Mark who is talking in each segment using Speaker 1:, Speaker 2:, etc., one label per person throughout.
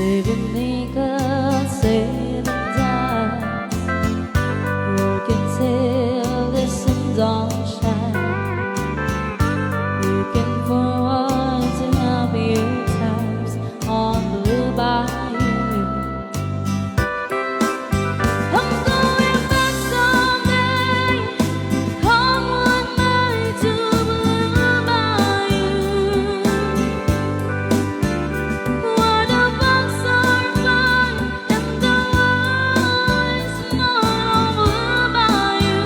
Speaker 1: saving nickel, saving dime, working till the sun don't shine, looking forward to happier times on the Bayou. I'm going back someday, come one night to Blue Bayou, where the bugs are flying and the world is not Blue Bayou,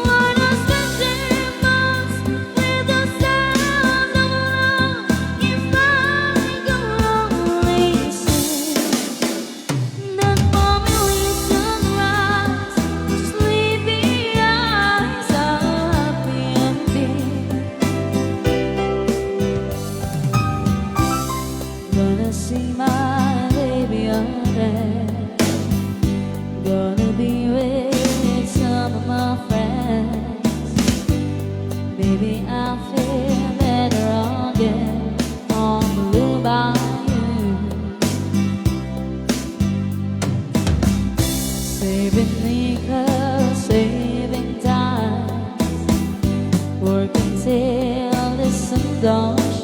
Speaker 1: where the switching bugs with the sound of love keep flying lonely sing. That mommy listen rise to sleepy eyes of happy ending. Gonna see my baby again. Gonna be with some of my friends. Baby, I feel better again on Blue Bayou. Saving nickel, saving time, working till the sun don't